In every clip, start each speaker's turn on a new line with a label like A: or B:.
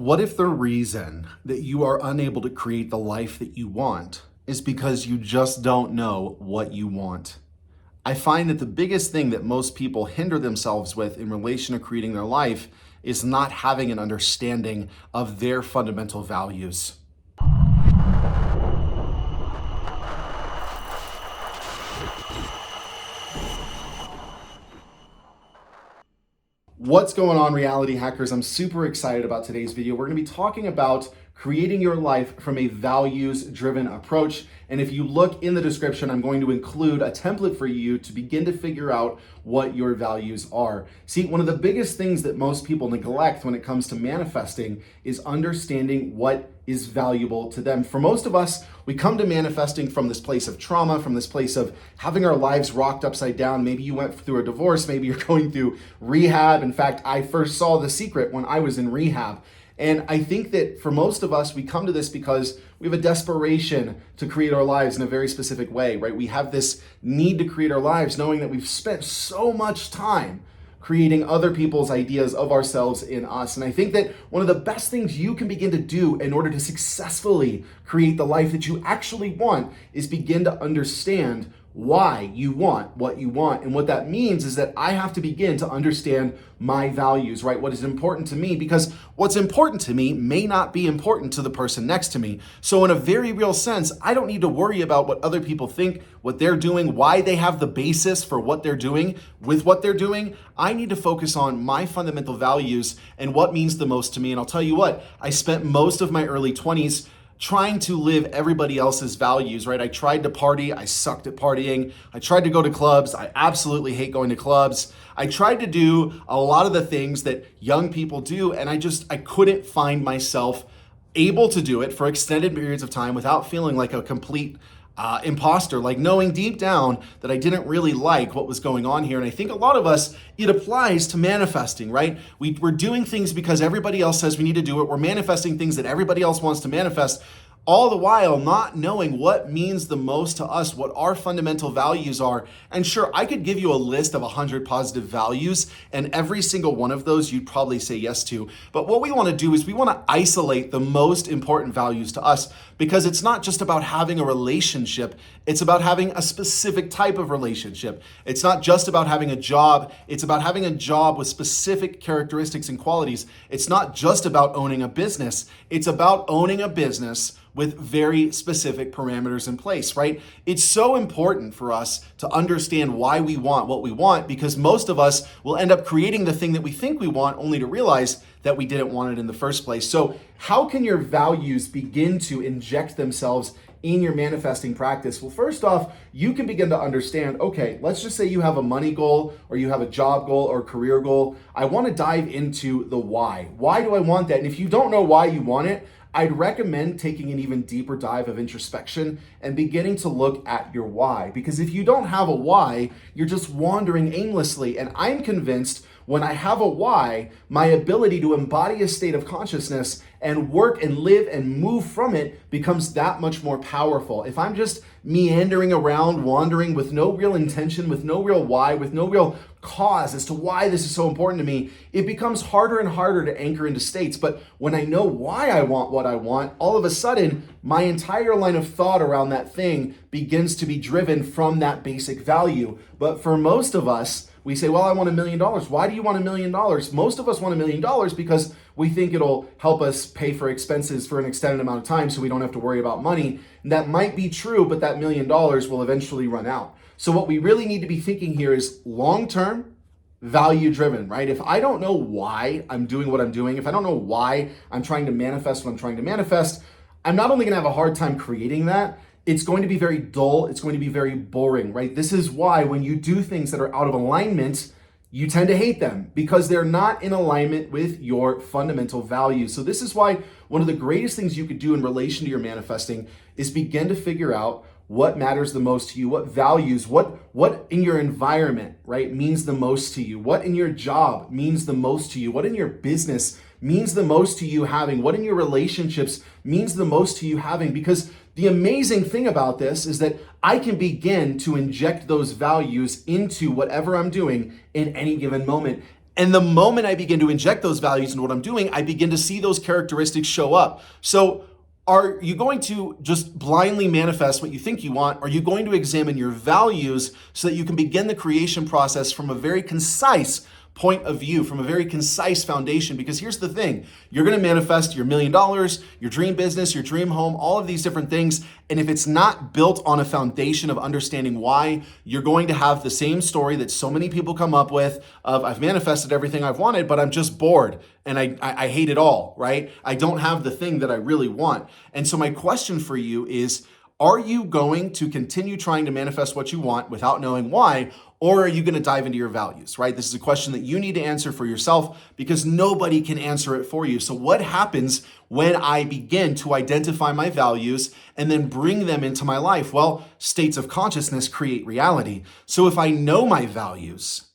A: What if the reason that you are unable to create the life that you want is because you just don't know what you want? I find that the biggest thing that most people hinder themselves with in relation to creating their life is not having an understanding of their fundamental values. What's going on, reality hackers? I'm super excited about today's video. We're going to be talking about creating your life from a values-driven approach. And if you look in the description, I'm going to include a template for you to begin to figure out what your values are. See, one of the biggest things that most people neglect when it comes to manifesting is understanding what is valuable to them. For most of us, we come to manifesting from this place of trauma, from this place of having our lives rocked upside down. Maybe you went through a divorce, maybe you're going through rehab. In fact, I first saw The Secret when I was in rehab. And I think that for most of us, we come to this because we have a desperation to create our lives in a very specific way, right? We have this need to create our lives knowing that we've spent so much time creating other people's ideas of ourselves in us. And I think that one of the best things you can begin to do in order to successfully create the life that you actually want is begin to understand why you want what you want. And what that means is that I have to begin to understand my values, right? What is important to me, because what's important to me may not be important to the person next to me. So in a very real sense, I don't need to worry about what other people think, what they're doing, why they have the basis for what they're doing with what they're doing. I need to focus on my fundamental values and what means the most to me. And I'll tell you what, I spent most of my early 20s trying to live everybody else's values, right? I tried to party, I sucked at partying. I tried to go to clubs, I absolutely hate going to clubs. I tried to do a lot of the things that young people do, and I couldn't find myself able to do it for extended periods of time without feeling like a complete imposter, like knowing deep down that I didn't really like what was going on here. And I think a lot of us, it applies to manifesting, right? We're doing things because everybody else says we need to do it. We're manifesting things that everybody else wants to manifest, all the while not knowing what means the most to us, what our fundamental values are. And sure, I could give you a list of 100 positive values, and every single one of those you'd probably say yes to. But what we want to do is we want to isolate the most important values to us, because it's not just about having a relationship, it's about having a specific type of relationship. It's not just about having a job, it's about having a job with specific characteristics and qualities. It's not just about owning a business, it's about owning a business with very specific parameters in place, right? It's so important for us to understand why we want what we want, because most of us will end up creating the thing that we think we want only to realize that we didn't want it in the first place. So how can your values begin to inject themselves in your manifesting practice? Well, first off, you can begin to understand, okay, let's just say you have a money goal or you have a job goal or career goal. I want to dive into the why. Why do I want that? And if you don't know why you want it, I'd recommend taking an even deeper dive of introspection and beginning to look at your why. Because if you don't have a why, you're just wandering aimlessly. And I'm convinced when I have a why, my ability to embody a state of consciousness and work and live and move from it becomes that much more powerful. If I'm just meandering around, wandering with no real intention, with no real why, with no real cause as to why this is so important to me, it becomes harder and harder to anchor into states. But when I know why I want what I want, all of a sudden, my entire line of thought around that thing begins to be driven from that basic value. But for most of us, we say, well, I want $1 million. Why do you want $1 million? Most of us want $1 million because we think it'll help us pay for expenses for an extended amount of time so we don't have to worry about money. And that might be true, but that $1 million will eventually run out. So what we really need to be thinking here is long-term, value-driven, right? If I don't know why I'm doing what I'm doing, if I don't know why I'm trying to manifest what I'm trying to manifest, I'm not only going to have a hard time creating that, it's going to be very dull, it's going to be very boring, right? This is why when you do things that are out of alignment, you tend to hate them because they're not in alignment with your fundamental values. So this is why one of the greatest things you could do in relation to your manifesting is begin to figure out what matters the most to you, what values, what in your environment, right, means the most to you, what in your job means the most to you, what in your business means the most to you having, what in your relationships means the most to you having. Because the amazing thing about this is that I can begin to inject those values into whatever I'm doing in any given moment. And the moment I begin to inject those values into what I'm doing, I begin to see those characteristics show up. So are you going to just blindly manifest what you think you want? Are you going to examine your values so that you can begin the creation process from a very concise point of view, from a very concise foundation? Because here's the thing, you're going to manifest your $1 million, your dream business, your dream home, all of these different things. And if it's not built on a foundation of understanding why, you're going to have the same story that so many people come up with of, I've manifested everything I've wanted, but I'm just bored and I hate it all, right? I don't have the thing that I really want. And so my question for you is, are you going to continue trying to manifest what you want without knowing why? Or are you going to dive into your values, right? This is a question that you need to answer for yourself because nobody can answer it for you. So what happens when I begin to identify my values and then bring them into my life? Well, states of consciousness create reality. So if I know my values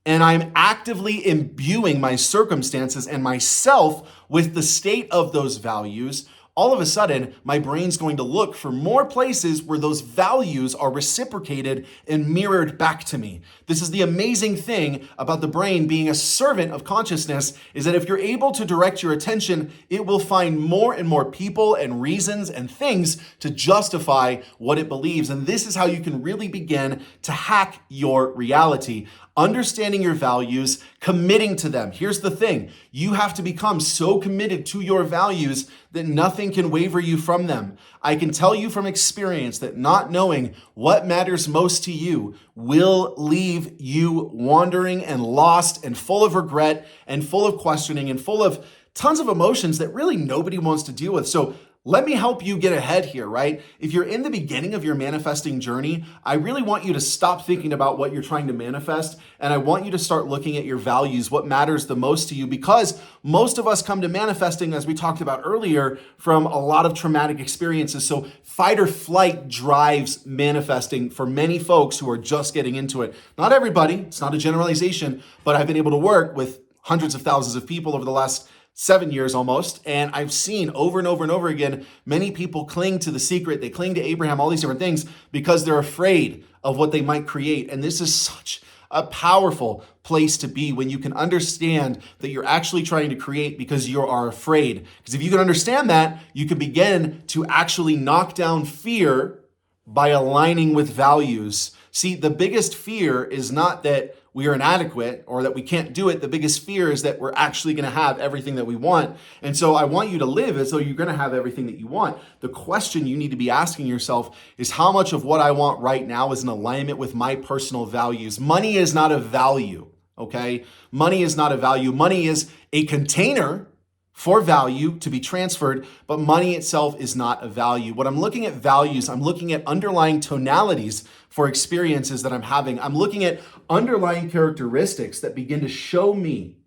A: and I'm actively imbuing my circumstances and myself with the state of those values, all of a sudden, my brain's going to look for more places where those values are reciprocated and mirrored back to me. This is the amazing thing about the brain being a servant of consciousness, is that if you're able to direct your attention, it will find more and more people and reasons and things to justify what it believes. And this is how you can really begin to hack your reality. Understanding your values, committing to them. Here's the thing, you have to become so committed to your values that nothing can waver you from them. I can tell you from experience that not knowing what matters most to you will leave you wandering and lost and full of regret and full of questioning and full of tons of emotions that really nobody wants to deal with. So let me help you get ahead here, right? If you're in the beginning of your manifesting journey, I really want you to stop thinking about what you're trying to manifest, and I want you to start looking at your values, what matters the most to you, because most of us come to manifesting, as we talked about earlier, from a lot of traumatic experiences. So fight or flight drives manifesting for many folks who are just getting into it. Not everybody, it's not a generalization, but I've been able to work with hundreds of thousands of people over the last 7 years almost. And I've seen over and over and over again, many people cling to the secret. They cling to Abraham, all these different things because they're afraid of what they might create. And this is such a powerful place to be when you can understand that you're actually trying to create because you are afraid. Because if you can understand that, you can begin to actually knock down fear by aligning with values. See, the biggest fear is not that we are inadequate or that we can't do it. The biggest fear is that we're actually going to have everything that we want. And so I want you to live as though you're going to have everything that you want. The question you need to be asking yourself is, how much of what I want right now is in alignment with my personal values? Money is not a value, okay? Money is not a value. Money is a container for value to be transferred, but money itself is not a value. When I'm looking at values, I'm looking at underlying tonalities for experiences that I'm having. I'm looking at underlying characteristics that begin to show me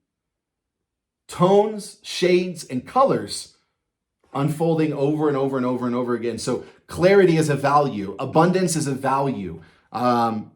A: tones, shades, and colors unfolding over and over and over and over again. So clarity is a value. Abundance is a value.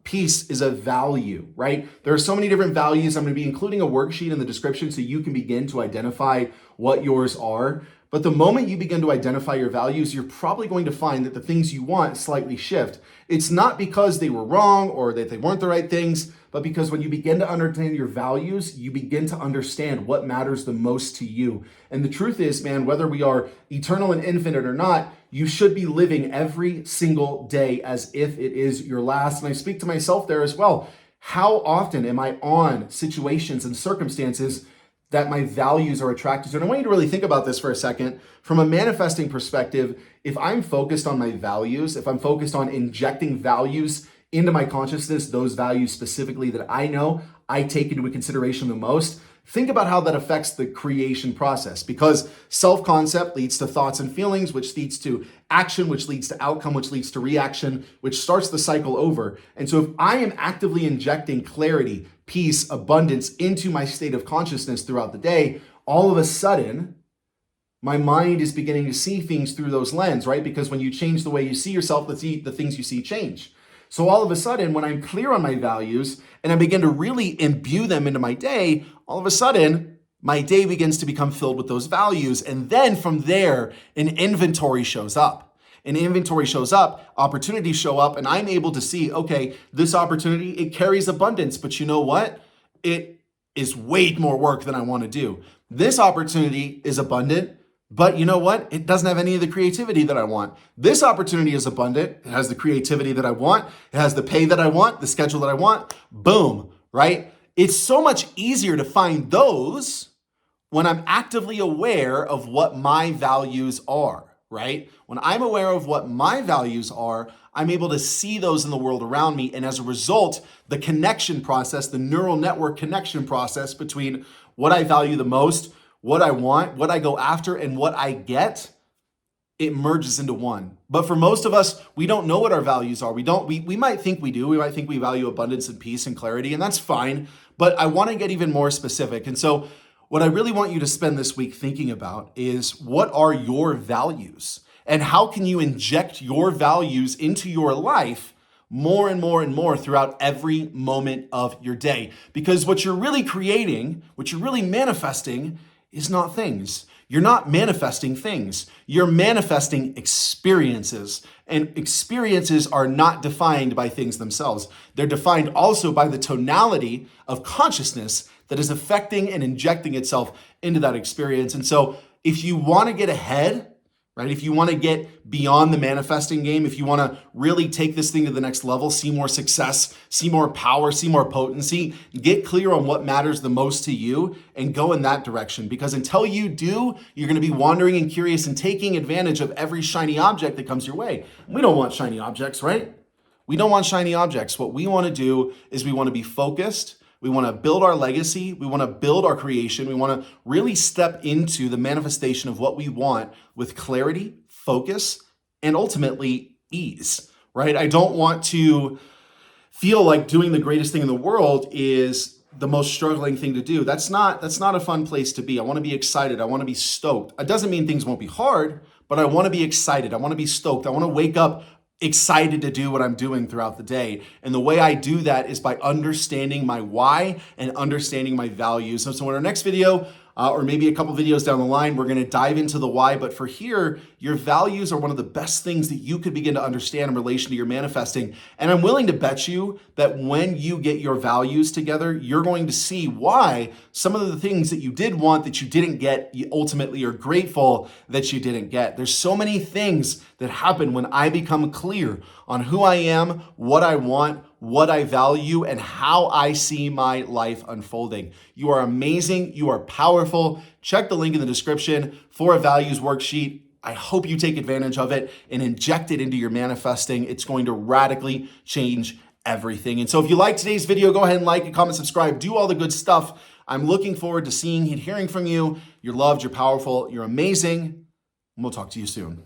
A: Peace is a value, right? There are so many different values. I'm going to be including a worksheet in the description so you can begin to identify what yours are. But the moment you begin to identify your values, you're probably going to find that the things you want slightly shift. It's not because they were wrong or that they weren't the right things, but because when you begin to understand your values, you begin to understand what matters the most to you. And the truth is, man, whether we are eternal and infinite or not, you should be living every single day as if it is your last. And I speak to myself there as well. How often am I on situations and circumstances that my values are attracted to? And I want you to really think about this for a second. From a manifesting perspective, if I'm focused on my values, if I'm focused on injecting values into my consciousness, those values specifically that I know I take into consideration the most, think about how that affects the creation process, because self-concept leads to thoughts and feelings, which leads to action, which leads to outcome, which leads to reaction, which starts the cycle over. And so if I am actively injecting clarity, peace, abundance into my state of consciousness throughout the day, all of a sudden, my mind is beginning to see things through those lenses, right? Because when you change the way you see yourself, the things you see change. So all of a sudden, when I'm clear on my values and I begin to really imbue them into my day, all of a sudden, my day begins to become filled with those values. And then from there, an inventory shows up. An inventory shows up, opportunities show up, and I'm able to see, okay, this opportunity, it carries abundance, but you know what? It is way more work than I want to do. This opportunity is abundant, but you know what? It doesn't have any of the creativity that I want. This opportunity is abundant. It has the creativity that I want. It has the pay that I want, the schedule that I want. Boom, right? It's so much easier to find those when I'm actively aware of what my values are, right? When I'm aware of what my values are, I'm able to see those in the world around me. And as a result, the connection process, the neural network connection process between what I value the most, what I want, what I go after, and what I get, it merges into one. But for most of us, we don't know what our values are. We might think we do. We might think we value abundance and peace and clarity, and that's fine. But I want to get even more specific. And so what I really want you to spend this week thinking about is, what are your values? And how can you inject your values into your life more and more and more throughout every moment of your day? Because what you're really creating, what you're really manifesting, is not things. You're not manifesting things. You're manifesting experiences. And experiences are not defined by things themselves. They're defined also by the tonality of consciousness that is affecting and injecting itself into that experience. And so if you want to get ahead, right? If you want to get beyond the manifesting game, if you want to really take this thing to the next level, see more success, see more power, see more potency, get clear on what matters the most to you and go in that direction. Because until you do, you're going to be wandering and curious and taking advantage of every shiny object that comes your way. We don't want shiny objects, right? We don't want shiny objects. What we want to do is we want to be focused. We want to build our legacy. We want to build our creation. We want to really step into the manifestation of what we want with clarity, focus, and ultimately ease, right? I don't want to feel like doing the greatest thing in the world is the most struggling thing to do. That's not a fun place to be. I want to be excited. I want to be stoked. It doesn't mean things won't be hard, but I want to be excited. I want to be stoked. I want to wake up excited to do what I'm doing throughout the day. And the way I do that is by understanding my why and understanding my values. So in our next video, or maybe a couple videos down the line, we're going to dive into the why. But for here, your values are one of the best things that you could begin to understand in relation to your manifesting. And I'm willing to bet you that when you get your values together, you're going to see why some of the things that you did want that you didn't get, you ultimately are grateful that you didn't get. There's so many things that happen when I become clear on who I am, what I want, what I value, and how I see my life unfolding. You are amazing. You are powerful. Check the link in the description for a values worksheet. I hope you take advantage of it and inject it into your manifesting. It's going to radically change everything. And so if you like today's video, go ahead and like and comment, subscribe, do all the good stuff. I'm looking forward to seeing and hearing from you. You're loved, you're powerful, you're amazing, and we'll talk to you soon.